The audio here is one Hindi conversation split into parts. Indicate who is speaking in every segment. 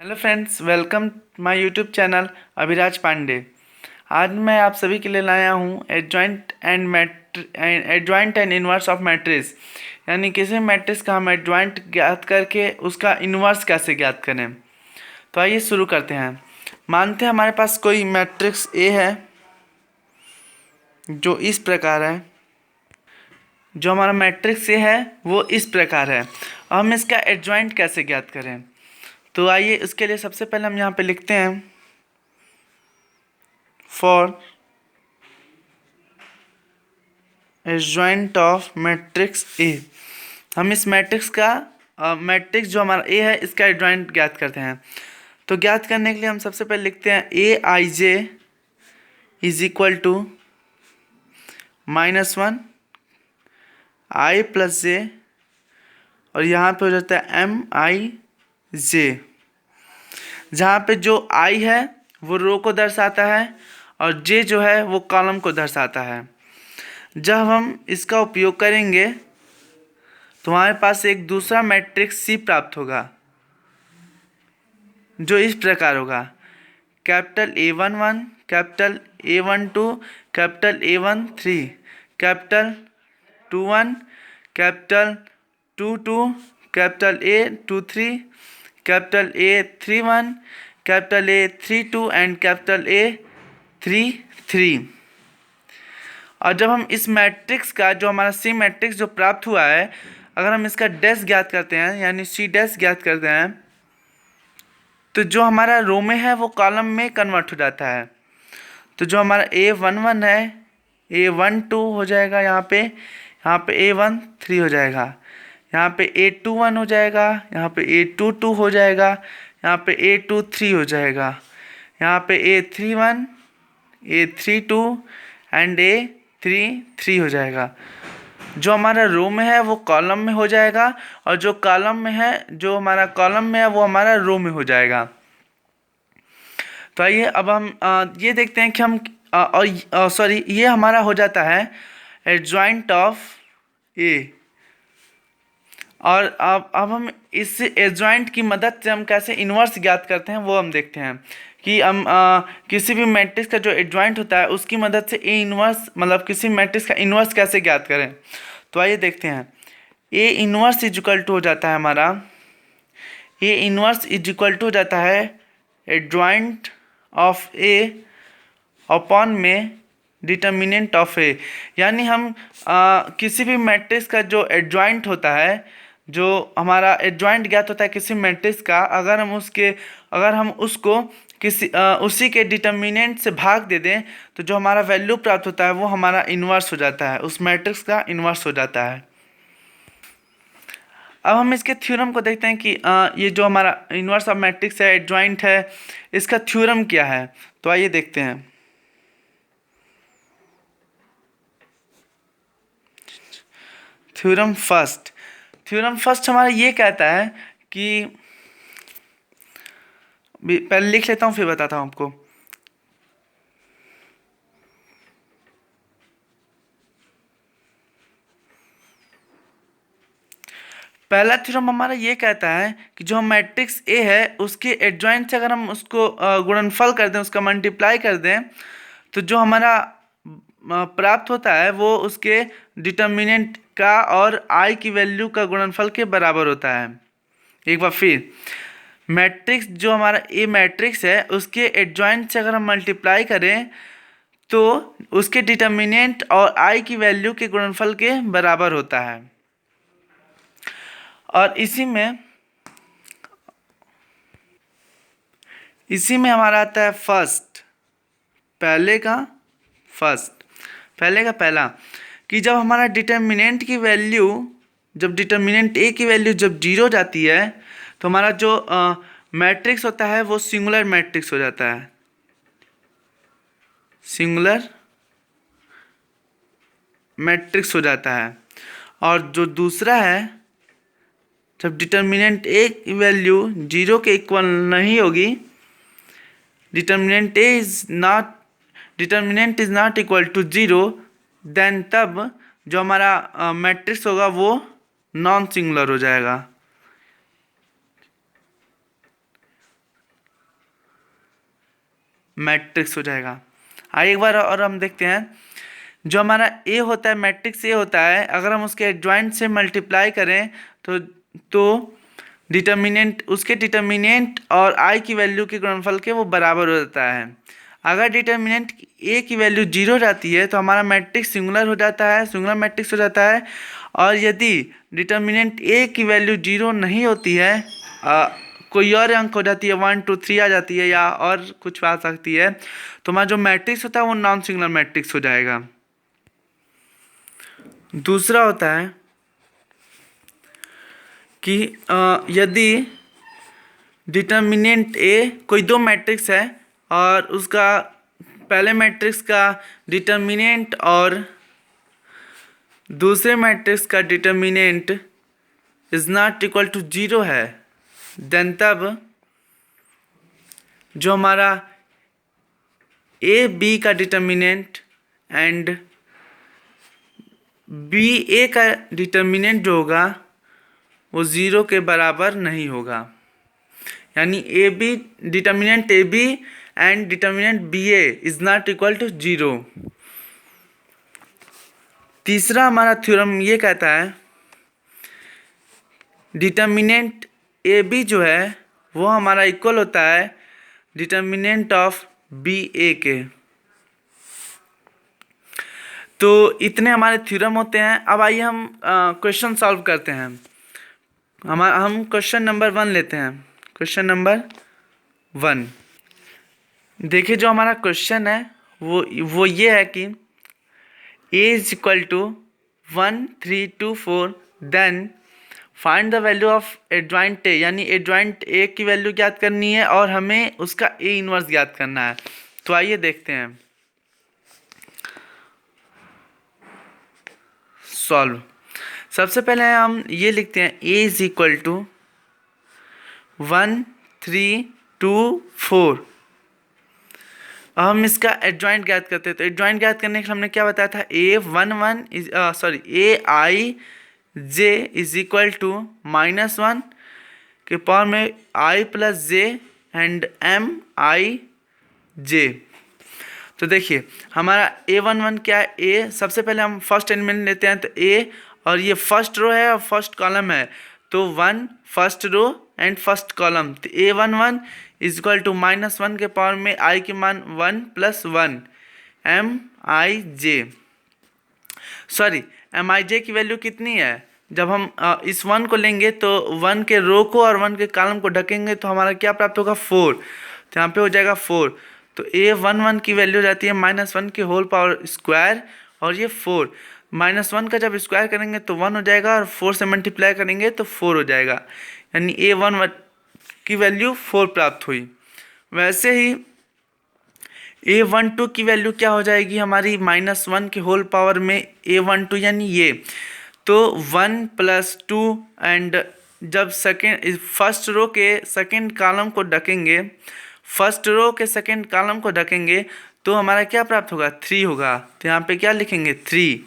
Speaker 1: Hello friends, welcome my YouTube channel Abhiraj Pandey. आज मैं आप सभी के लिए लाया हूँ adjoint and inverse of matrix, यानी किसी मैट्रिक्स का हम एडजॉइंट ज्ञात करके उसका इन्वर्स कैसे ज्ञात करें। तो आइए शुरू करते हैं। मानते हैं हमारे पास कोई मैट्रिक्स ए है जो इस प्रकार है। जो हमारा मैट्रिक्स ए है वो इस प्रकार है। अब हम इसका एडजॉइंट कैसे ज्ञात करें, तो आइए उसके लिए सबसे पहले हम यहाँ पे लिखते हैं for adjoint of matrix A. हम इस मैट्रिक्स का मैट्रिक्स जो हमारा ए है इसका एडजॉइंट ज्ञात करते हैं। तो ज्ञात करने के लिए हम सबसे पहले लिखते हैं A I J is equal to -1 I plus J, और यहाँ पे हो जाता है एम आई जे, जहाँ पे जो आई है वो रो को दर्शाता है और जे जो है वो कॉलम को दर्शाता है। जब हम इसका उपयोग करेंगे तो हमारे पास एक दूसरा मैट्रिक्स सी प्राप्त होगा जो इस प्रकार होगा: capital A11, capital A12, capital A13, capital 21, capital 22, capital A23, capital A31, capital A32 and capital A33। और जब हम इस मैट्रिक्स का जो हमारा सी मैट्रिक्स जो प्राप्त हुआ है, अगर हम इसका डैश ज्ञात करते हैं यानी सी डैश ज्ञात करते हैं, तो जो हमारा रो में है वो कॉलम में कन्वर्ट हो जाता है। तो जो हमारा A11 है A12 हो जाएगा, यहाँ पे A13 हो जाएगा, यहाँ पे A21 हो जाएगा, यहाँ पे A22 हो जाएगा, यहाँ पे A23 हो जाएगा, यहाँ पे A31, A32 एंड A33 हो जाएगा। जो हमारा रो में है वो कॉलम में हो जाएगा, और जो कॉलम में है, जो हमारा कॉलम में है वो हमारा रो में हो जाएगा। तो आइए अब हम ये देखते हैं कि हम सॉरी, ये हमारा हो जाता है एडजॉइंट ऑफ ए। और अब हम इस एडजॉइंट की मदद से हम कैसे इन्वर्स ज्ञात करते हैं वो हम देखते हैं कि हम किसी भी मैट्रिक्स का जो एडजॉइंट होता है उसकी मदद से ए इन्वर्स, मतलब किसी मैट्रिक्स का इन्वर्स कैसे ज्ञात करें। तो आइए देखते हैं। A inverse is equal to हो जाता है हमारा, A inverse is equal to हो जाता है एडजॉइंट ऑफ ए अपॉन में डिटर्मिनेंट ऑफ ए। यानी हम किसी भी मैट्रिक्स का जो एडजॉइंट होता है, जो हमारा एडजॉइंट ज्ञात होता है किसी मैट्रिक्स का, अगर हम उसको किसी उसी के डिटर्मिनेंट से भाग दे दें तो जो हमारा वैल्यू प्राप्त होता है वो हमारा इन्वर्स हो जाता है, उस मैट्रिक्स का इन्वर्स हो जाता है। अब हम इसके थ्योरम को देखते हैं कि ये जो हमारा इन्वर्स ऑफ मैट्रिक्स है, एडजॉइंट है, इसका थ्योरम क्या है। तो आइए देखते हैं। थ्योरम फर्स्ट हमारा ये कहता है कि, पहले लिख लेता हूँ फिर बताता हूँ आपको। पहला थ्योरम हमारा ये कहता है कि जो मैट्रिक्स ए है उसके एडजॉइंट से अगर हम उसको गुणनफल कर दें, उसका मल्टीप्लाई कर दें, तो जो हमारा प्राप्त होता है वो उसके डिटर्मिनेंट का और आई की वैल्यू का गुणनफल के बराबर होता है। एक बार फिर, मैट्रिक्स जो हमारा ए मैट्रिक्स है उसके एडजॉइंट से अगर हम मल्टीप्लाई करें तो उसके डिटर्मिनेंट और आई की वैल्यू के गुणनफल के बराबर होता है। और इसी में हमारा आता है पहले का पहला, कि जब हमारा डिटर्मिनेंट की वैल्यू, जब डिटर्मिनेंट ए की वैल्यू जब 0 जाती है तो हमारा जो मैट्रिक्स होता है वो सिंगुलर मैट्रिक्स हो जाता है, सिंगुलर मैट्रिक्स हो जाता है। और जो दूसरा है, जब डिटर्मिनेंट ए की वैल्यू 0 के इक्वल नहीं होगी, determinant is not equal to 0, then तब जो हमारा मैट्रिक्स होगा वो नॉन सिंगुलर हो जाएगा। मैट्रिक्स हो जाएगा। आइए एक बार और हम देखते हैं। जो हमारा ए होता है, मैट्रिक्स ए होता है, अगर हम उसके एडजॉइंट से मल्टीप्लाई करें तो डिटर्मिनेंट, उसके डिटर्मिनेंट और आई की वैल्यू के गुणनफल के वो बराबर हो जाता है। अगर डिटर्मिनेंट ए की वैल्यू 0 हो जाती है तो हमारा मैट्रिक्स सिंगुलर हो जाता है, सिंगुलर मैट्रिक्स हो जाता है। और यदि डिटर्मिनेंट ए की वैल्यू 0 नहीं होती है, कोई और अंक हो जाती है, 1 2 3 आ जाती है या और कुछ आ सकती है, तो हमारा जो मैट्रिक्स होता है वो नॉन सिंगुलर मैट्रिक्स हो जाएगा। दूसरा होता है कि यदि डिटर्मिनेंट ए, कोई दो मैट्रिक्स है और उसका पहले मैट्रिक्स का डिटर्मिनेंट और दूसरे मैट्रिक्स का determinant is not equal to 0 है, देन तब जो हमारा ए बी का डिटर्मिनेंट एंड बी ए का डिटर्मिनेंट जो होगा वो 0 के बराबर नहीं होगा। यानी A B, determinant A B and determinant B A is not equal to 0। तीसरा हमारा थ्योरम ये कहता है डिटर्मिनेंट ए बी जो है वो हमारा इक्वल होता है डिटर्मिनेंट ऑफ बी ए के। तो इतने हमारे थ्योरम होते हैं। अब आइए हम क्वेश्चन सॉल्व करते हैं। हम क्वेश्चन नंबर 1 लेते हैं। क्वेश्चन नंबर 1 देखिए, जो हमारा क्वेश्चन है वो ये है कि a is equal to 1 3 2 4, then find the value of adjoint A, यानी एडजॉइंट ए की वैल्यू ज्ञात करनी है और हमें उसका ए इनवर्स ज्ञात करना है। तो आइए देखते हैं सॉल्व। सबसे पहले हम ये लिखते हैं a इज इक्वल टू 1 3 2 4। अब हम इसका एडजॉइंट ज्ञात करते हैं। तो एडजॉइंट ज्ञात करने के लिए हमने क्या बताया था, ए I J is equal to -1 के पावर में आई प्लस जे एंड एम आई जे। तो देखिए हमारा a11 क्या है, a सबसे पहले हम फर्स्ट एलिमेंट लेते हैं। तो a, और ये फर्स्ट रो है और फर्स्ट कॉलम है, तो 1 first row and first column. तो a11 इज इक्वल टू -1 के पावर में i के मान 1 प्लस 1 एम आई जे। सॉरी, एम आई जे की वैल्यू कितनी है, जब हम इस 1 को लेंगे तो 1 के रो को और 1 के कॉलम को ढकेंगे तो हमारा क्या प्राप्त होगा, 4। तो यहाँ पे हो जाएगा 4। तो a11 की वैल्यू जाती है -1 के होल पावर स्क्वायर, और ये 4। -1 का जब स्क्वायर करेंगे तो 1 हो जाएगा और 4 से मल्टीप्लाई करेंगे तो 4 हो जाएगा, यानी a11 की वैल्यू 4 प्राप्त हुई। वैसे ही a12 की वैल्यू क्या हो जाएगी हमारी, -1 के होल पावर में a12, यानी ये, तो 1 प्लस 2 एंड जब सेकेंड फर्स्ट रो के सेकेंड कॉलम को ढकेंगे, फर्स्ट रो के सेकेंड कॉलम को ढकेंगे तो हमारा क्या प्राप्त होगा, 3 होगा। तो यहाँ पे क्या लिखेंगे, 3।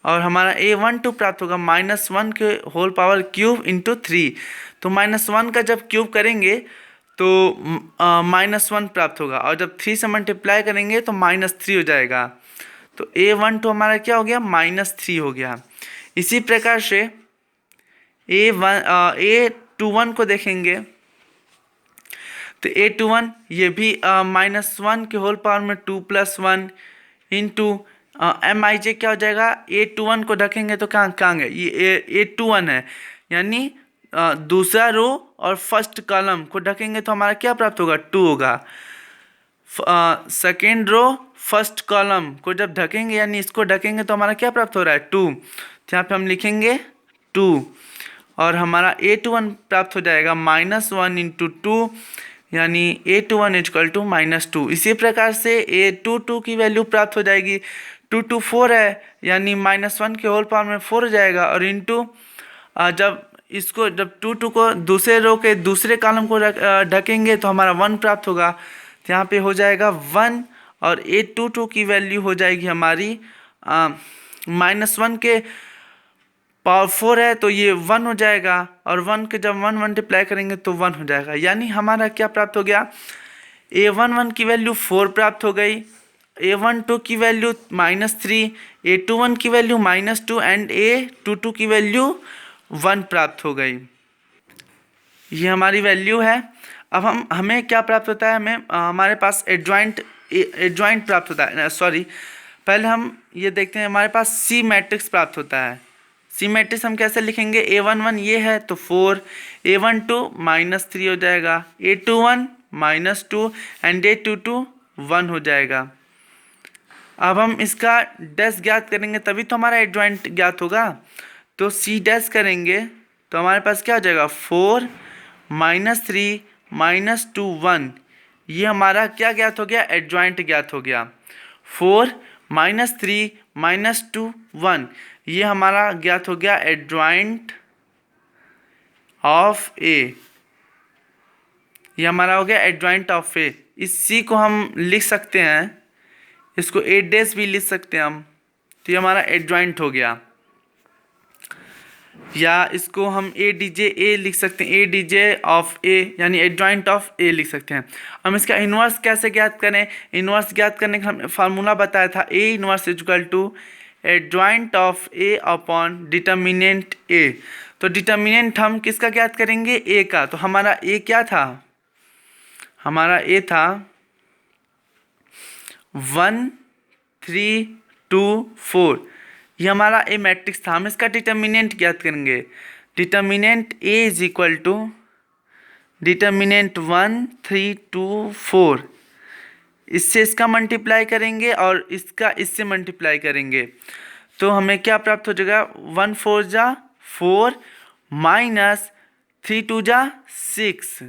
Speaker 1: और हमारा a12 प्राप्त होगा -1 के होल पावर क्यूब इंटू 3। तो -1 का जब क्यूब करेंगे तो -1 प्राप्त होगा, और जब 3 से मल्टीप्लाई करेंगे तो -3 हो जाएगा। तो a12 हमारा क्या हो गया, -3 हो गया। इसी प्रकार से a21 को देखेंगे तो a21 ये भी -1 के होल पावर में 2 प्लस 1 इंटू एम आई जे क्या हो जाएगा, a21 को ढकेंगे तो कहाँ गए, ये a21 है, यानी दूसरा रो और फर्स्ट कॉलम को ढकेंगे तो हमारा क्या प्राप्त होगा, 2 होगा। सेकेंड रो फर्स्ट कॉलम को जब ढकेंगे, यानी इसको ढकेंगे तो हमारा क्या प्राप्त हो रहा है, 2। तो यहाँ पे हम लिखेंगे 2, और हमारा a21 प्राप्त हो जाएगा -1 इंटू 2, यानी a21 इक्वल टू -2। इसी प्रकार से a22 की वैल्यू प्राप्त हो जाएगी, 2 2 4 है, यानी -1 के होल पावर में 4 हो जाएगा, और इंटू जब 2 को दूसरे रो के दूसरे कॉलम को ढकेंगे तो हमारा 1 प्राप्त होगा। तो यहाँ पे हो जाएगा 1, और a22 की वैल्यू हो जाएगी हमारी -1 के पावर 4 है तो ये 1 हो जाएगा, और 1 के जब 1 मल्टीप्लाई करेंगे तो 1 हो जाएगा, यानी हमारा क्या प्राप्त हो गया, A11 की वैल्यू 4 प्राप्त हो गई, A12 की वैल्यू -3, A21 की वैल्यू -2 एंड A22 की वैल्यू 1 प्राप्त हो गई। ये हमारी वैल्यू है। अब हमें क्या प्राप्त होता है, हमें हमारे पास एडजॉइंट प्राप्त होता है। सॉरी, पहले हम ये देखते हैं, हमारे पास सी मैट्रिक्स प्राप्त होता है। सी मैट्रिक्स हम कैसे लिखेंगे, A11 ये है तो 4, A12 -3 हो जाएगा, A21 -2 एंड A22 1 हो जाएगा। अब हम इसका डैश ज्ञात करेंगे तभी तो हमारा एडजॉइंट ज्ञात होगा। तो सी डैश करेंगे तो हमारे पास क्या हो जाएगा, 4 -3 -2 1। ये हमारा क्या ज्ञात हो गया, एडजॉइंट ज्ञात हो गया। 4 -3 -2 1, ये हमारा ज्ञात हो गया एडजॉइंट ऑफ ए। ये हमारा हो गया एडजॉइंट ऑफ ए। इस सी को हम लिख सकते हैं, इसको ए डैश भी लिख सकते हैं हम, तो ये हमारा एडजॉइंट हो गया। या इसको हम ए लिख सकते हैं, ए डी जे ऑफ ए, यानी एडजॉइंट ऑफ ए लिख सकते हैं। हम इसका इन्वर्स कैसे ज्ञात करें, इन्वर्स ज्ञात करने का हमने फार्मूला बताया था, A inverse equal to adjoint of A upon determinant A. तो डिटर्मिनेंट हम किसका ज्ञात करेंगे, ए का। तो हमारा ए क्या था, हमारा ए था 1 3 2 4। ये हमारा ए मैट्रिक्स था। हम इसका डिटर्मिनेंट ज्ञात करेंगे। Determinant A is equal to determinant 1 3 2 4, इससे इसका मल्टीप्लाई करेंगे और इसका इससे मल्टीप्लाई करेंगे तो हमें क्या प्राप्त हो जाएगा, 1 4 जा 4 माइनस 3 2 जा 6,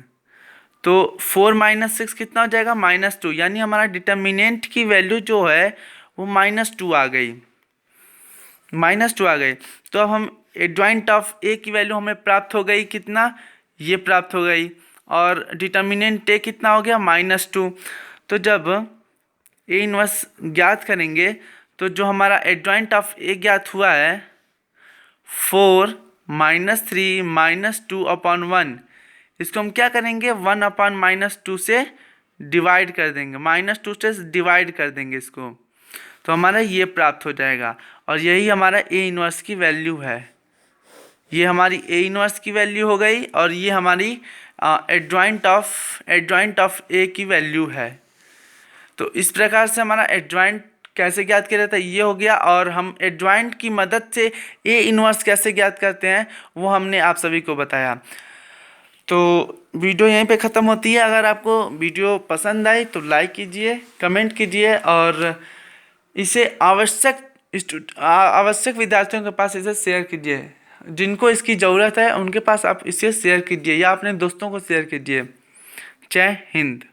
Speaker 1: तो 4 - 6 कितना हो जाएगा, -2। यानी हमारा डिटर्मिनेंट की वैल्यू जो है वो -2 आ गई, -2 आ गई। तो अब हम एडजॉइंट ऑफ ए की वैल्यू हमें प्राप्त हो गई, कितना, ये प्राप्त हो गई, और डिटर्मिनेंट ए कितना हो गया, -2। तो जब ए इनवर्स ज्ञात करेंगे तो जो हमारा एडजॉइंट ऑफ ए ज्ञात हुआ है 4 -3 -2 अपॉन 1, इसको हम क्या करेंगे, 1 अपॉन -2 से डिवाइड कर देंगे, -2 से डिवाइड कर देंगे इसको, तो हमारा ये प्राप्त हो जाएगा। और यही हमारा ए इनवर्स की वैल्यू है। ये हमारी ए इनवर्स की वैल्यू हो गई और ये हमारी एडजॉइंट ऑफ ए की वैल्यू है। तो इस प्रकार से हमारा एडजॉइंट कैसे ज्ञात किया जाता है ये हो गया। और हम एडजॉइंट की मदद से ए इनवर्स कैसे ज्ञात करते हैं वो हमने आप सभी को बताया। तो वीडियो यहीं पे ख़त्म होती है। अगर आपको वीडियो पसंद आई तो लाइक कीजिए, कमेंट कीजिए और इसे आवश्यक विद्यार्थियों के पास इसे शेयर कीजिए। जिनको इसकी ज़रूरत है उनके पास आप इसे शेयर कीजिए या अपने दोस्तों को शेयर कीजिए। जय हिंद।